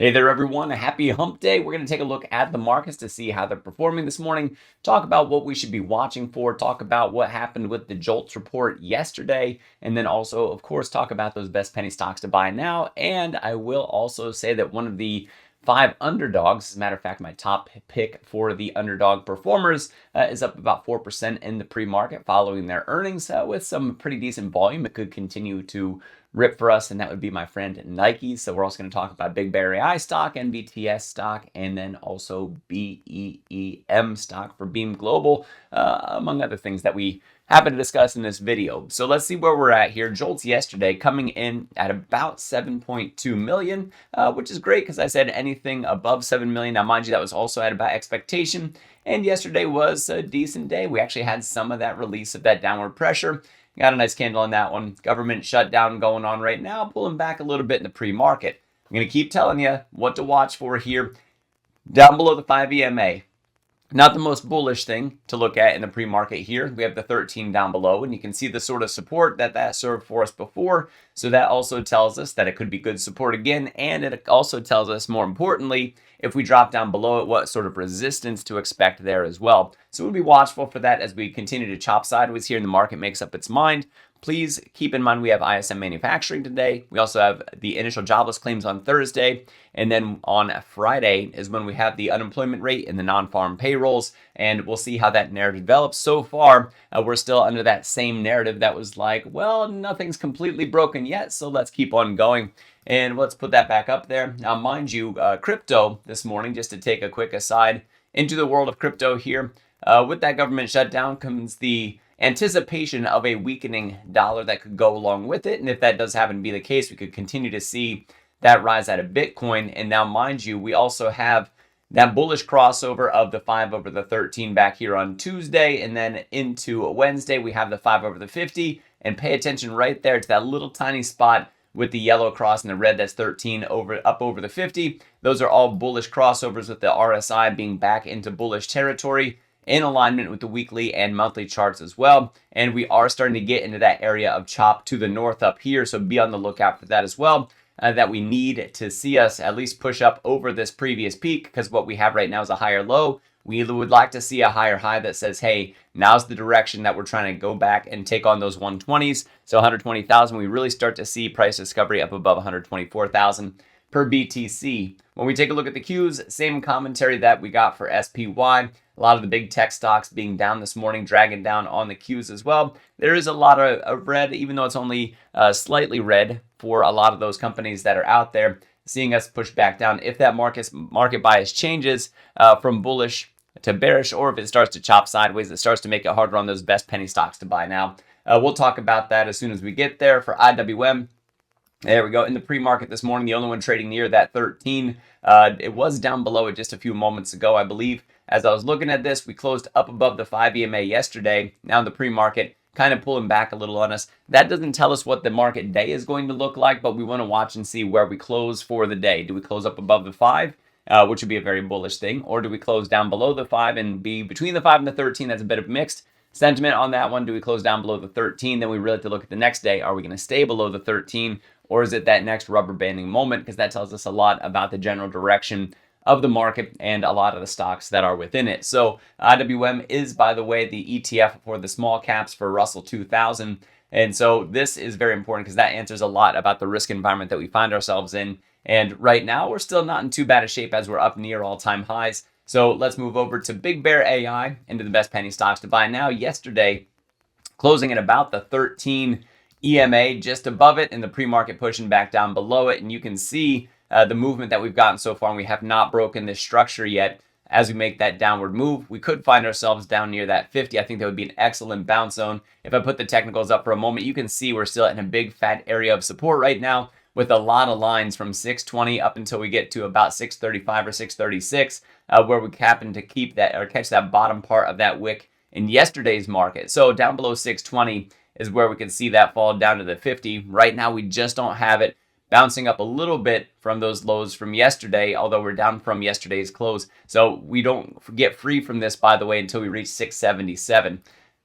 Hey there, everyone. A happy hump day. We're going to take a look at the markets to see how they're performing this morning, talk about what we should be watching for, talk about what happened with the Jolts report yesterday, and then also, of course, talk about those best penny stocks to buy now. And I will also say that one of the 5 underdogs, as a matter of fact, my top pick for the underdog performers is up about 4% in the pre-market following their earnings with some pretty decent volume. It could continue to rip for us, and that would be my friend Nike. So we're also going to talk about BigBear.ai stock, NVTS stock, and then also BEEM stock for Beam Global, among other things that we happen to discuss in this video. So let's see where we're at here. Jolts yesterday coming in at about 7.2 million, which is great because I said anything above 7 million. Now, mind you, that was also at about expectation. And yesterday was a decent day. We actually had some of that release of that downward pressure. Got a nice candle on that one. Government shutdown going on right now, pulling back a little bit in the pre-market. I'm going to keep telling you what to watch for here. Down below the 5 EMA. Not the most bullish thing to look at in the pre-market here. We have the 13 down below, and you can see the sort of support that served for us before. So that also tells us that it could be good support again, and it also tells us, more importantly, if we drop down below it, what sort of resistance to expect there as well. So we'll be watchful for that as we continue to chop sideways here and the market makes up its mind. Please keep in mind we have ISM manufacturing today. We also have the initial jobless claims on Thursday. And then on Friday is when we have the unemployment rate and the non-farm payrolls. And we'll see how that narrative develops. So far, we're still under that same narrative that was like, well, nothing's completely broken yet, so let's keep on going. And let's put that back up there. Now, mind you, crypto this morning, just to take a quick aside into the world of crypto here, with that government shutdown comes the anticipation of a weakening dollar that could go along with it. And if that does happen to be the case, we could continue to see that rise out of Bitcoin. And now, mind you, we also have that bullish crossover of the 5 over the 13 back here on Tuesday. And then into Wednesday, we have the 5 over the 50. And pay attention right there to that little tiny spot with the yellow cross and the red, that's 13 up over the 50. Those are all bullish crossovers with the RSI being back into bullish territory, in alignment with the weekly and monthly charts as well. And we are starting to get into that area of chop to the north up here. So be on the lookout for that as well. That we need to see us at least push up over this previous peak, because what we have right now is a higher low. We would like to see a higher high that says, hey, now's the direction that we're trying to go back and take on those 120s. So 120,000, we really start to see price discovery up above 124,000 per BTC. When we take a look at the Qs, same commentary that we got for SPY. A lot of the big tech stocks being down this morning, dragging down on the Qs as well. There is a lot of red, even though it's only slightly red for a lot of those companies that are out there, seeing us push back down. If that market bias changes from bullish to bearish, or if it starts to chop sideways, it starts to make it harder on those best penny stocks to buy now. We'll talk about that as soon as we get there. For IWM, there we go. In the pre-market this morning, the only one trading near that 13. It was down below it just a few moments ago, I believe. As I was looking at this, we closed up above the 5 EMA yesterday. Now in the pre-market, kind of pulling back a little on us. That doesn't tell us what the market day is going to look like, but we want to watch and see where we close for the day. Do we close up above the 5, which would be a very bullish thing, or do we close down below the 5 and be between the 5 and the 13? That's a bit of mixed sentiment on that one. Do we close down below the 13? Then we really have to look at the next day. Are we going to stay below the 13, or is it that next rubber banding moment? Because that tells us a lot about the general direction of the market and a lot of the stocks that are within it. So IWM is, by the way, the ETF for the small caps for Russell 2000. And so this is very important because that answers a lot about the risk environment that we find ourselves in. And right now, we're still not in too bad a shape as we're up near all-time highs. So let's move over to BigBear.ai, into the best penny stocks to buy now. Yesterday, closing at about the 13 EMA, just above it, and the pre-market pushing back down below it. And you can see the movement that we've gotten so far, and we have not broken this structure yet. As we make that downward move, we could find ourselves down near that 50. I think that would be an excellent bounce zone. If I put the technicals up for a moment, you can see we're still in a big fat area of support right now, with a lot of lines from 620 up until we get to about 635 or 636, where we happen to keep that or catch that bottom part of that wick in yesterday's market. So down below 620 is where we can see that fall down to the 50. Right now, we just don't have it. Bouncing up a little bit from those lows from yesterday, although we're down from yesterday's close. So we don't get free from this, by the way, until we reach 677.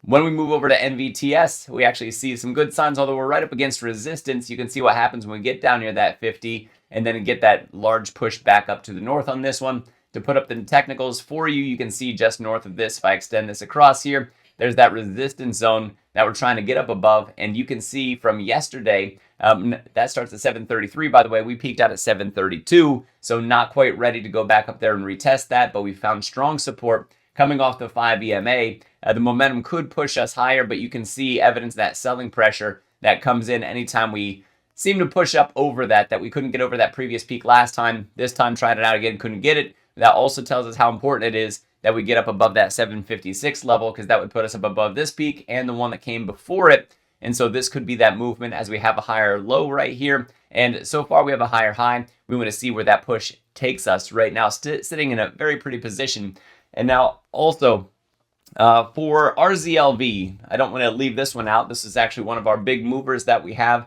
When we move over to NVTS, we actually see some good signs, although we're right up against resistance. You can see what happens when we get down near that 50 and then get that large push back up to the north on this one. To put up the technicals for you, you can see just north of this, if I extend this across here, there's that resistance zone that we're trying to get up above. And you can see from yesterday, that starts at 733, by the way. We peaked out at 732, so not quite ready to go back up there and retest that, but we found strong support coming off the 5 EMA. The momentum could push us higher, but you can see evidence of that selling pressure that comes in anytime we seem to push up over that we couldn't get over that previous peak last time. This time, tried it out again, couldn't get it. That also tells us how important it is that we get up above that 756 level, because that would put us up above this peak and the one that came before it. And so this could be that movement as we have a higher low right here. And so far we have a higher high. We want to see where that push takes us right now, sitting in a very pretty position. And now also for RZLV, I don't want to leave this one out. This is actually one of our big movers that we have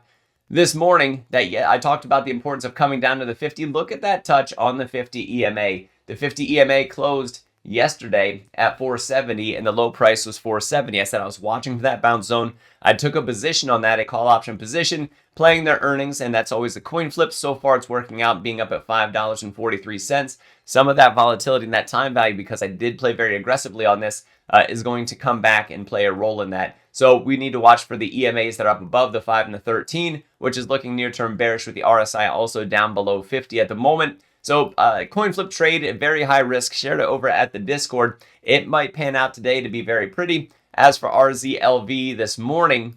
this morning. I talked about the importance of coming down to the 50. Look at that touch on the 50 EMA. The 50 EMA closed yesterday at 470 and the low price was 470. I said I was watching for that bounce zone. I took a position on that, a call option position, playing their earnings, and that's always a coin flip. So far it's working out, being up at $5.43. Some of that volatility in that time value, because I did play very aggressively on this, is going to come back and play a role in that. So we need to watch for the EMAs that are up above the 5 and the 13, which is looking near-term bearish, with the RSI also down below 50 at the moment. So coin flip trade, very high risk. Shared it over at the Discord. It might pan out today to be very pretty. As for RZLV this morning,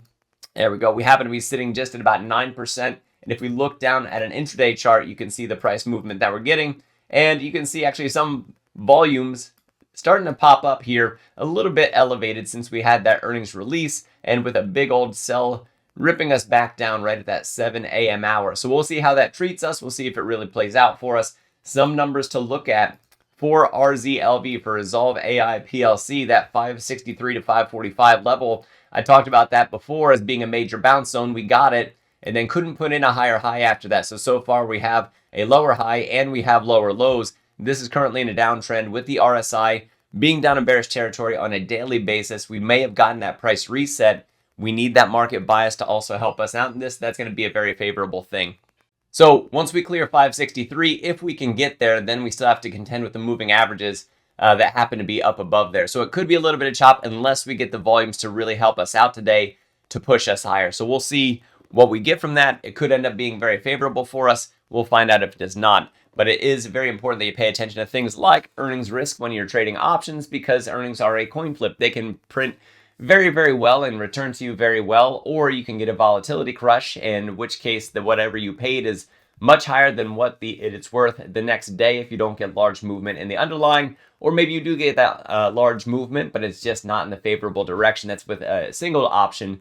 there we go. We happen to be sitting just at about 9%. And if we look down at an intraday chart, you can see the price movement that we're getting. And you can see actually some volumes starting to pop up here, a little bit elevated since we had that earnings release, and with a big old sell ripping us back down right at that 7 a.m. hour. So we'll see how that treats us. We'll see if it really plays out for us. Some numbers to look at for RZLV, for Resolve AI PLC, that 563 to 545 level. I talked about that before as being a major bounce zone. We got it and then couldn't put in a higher high after that. So far we have a lower high and we have lower lows. This is currently in a downtrend with the RSI being down in bearish territory on a daily basis. We may have gotten that price reset. We need that market bias to also help us out in this. That's going to be a very favorable thing. So once we clear 563, if we can get there, then we still have to contend with the moving averages that happen to be up above there. So it could be a little bit of chop unless we get the volumes to really help us out today to push us higher. So we'll see what we get from that. It could end up being very favorable for us. We'll find out if it does not. But it is very important that you pay attention to things like earnings risk when you're trading options, because earnings are a coin flip. They can print very, very well and return to you very well, or you can get a volatility crush, in which case the whatever you paid is much higher than what it's worth the next day if you don't get large movement in the underlying, or maybe you do get that large movement, but it's just not in the favorable direction. That's with a single option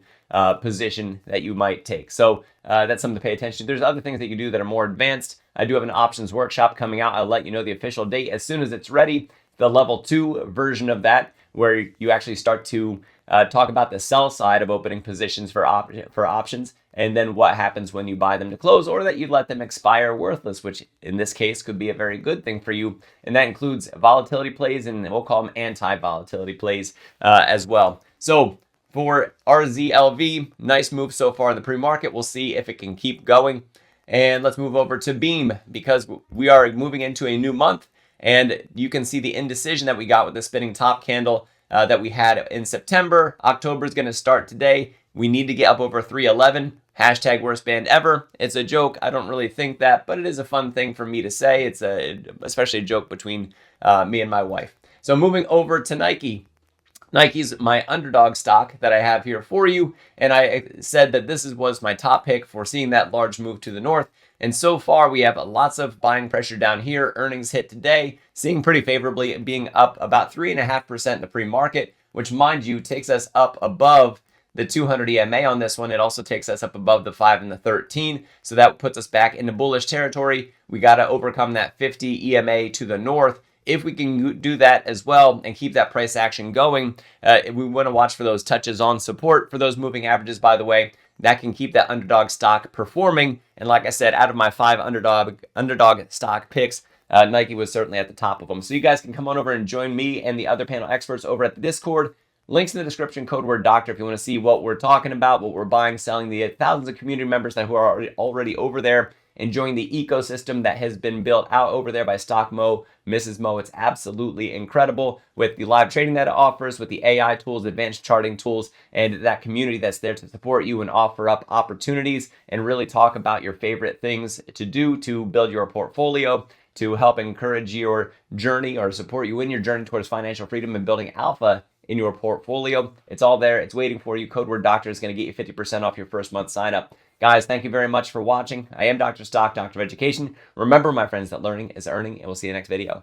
position that you might take. So that's something to pay attention to. There's other things that you do that are more advanced. I do have an options workshop coming out. I'll let you know the official date as soon as it's ready. The level 2 version of that, where you actually start to talk about the sell side of opening positions for options, and then what happens when you buy them to close, or that you let them expire worthless, which in this case could be a very good thing for you. And that includes volatility plays, and we'll call them anti-volatility plays as well. So for RZLV, nice move so far in the pre-market. We'll see if it can keep going. And let's move over to Beam, because we are moving into a new month. And you can see the indecision that we got with the spinning top candle that we had in September. October is going to start today. We need to get up over 311. Hashtag worst band ever. It's a joke. I don't really think that, but it is a fun thing for me to say. It's especially a joke between me and my wife. So moving over to Nike. Nike's my underdog stock that I have here for you. And I said that this was my top pick for seeing that large move to the north. And so far, we have lots of buying pressure down here. Earnings hit today, seeing pretty favorably, being up about 3.5% in the pre-market, which, mind you, takes us up above the 200 EMA on this one. It also takes us up above the 5 and the 13. So that puts us back into bullish territory. We got to overcome that 50 EMA to the north. If we can do that as well and keep that price action going, we want to watch for those touches on support for those moving averages, by the way. That can keep that underdog stock performing. And like I said, out of my 5 underdog stock picks, Nike was certainly at the top of them. So you guys can come on over and join me and the other panel experts over at the Discord. Links in the description, code word doctor, if you want to see what we're talking about, what we're buying, selling, the thousands of community members who are already over there, enjoying the ecosystem that has been built out over there by Stock Mo, Mrs. Mo. It's absolutely incredible with the live trading that it offers, with the AI tools, advanced charting tools, and that community that's there to support you and offer up opportunities and really talk about your favorite things to do to build your portfolio, to help encourage your journey or support you in your journey towards financial freedom and building alpha in your portfolio. It's all there. It's waiting for you. Code word doctor is going to get you 50% off your first month sign up. Guys, thank you very much for watching. I am Dr. Stock, Doctor of Education. Remember, my friends, that learning is earning, and we'll see you next video.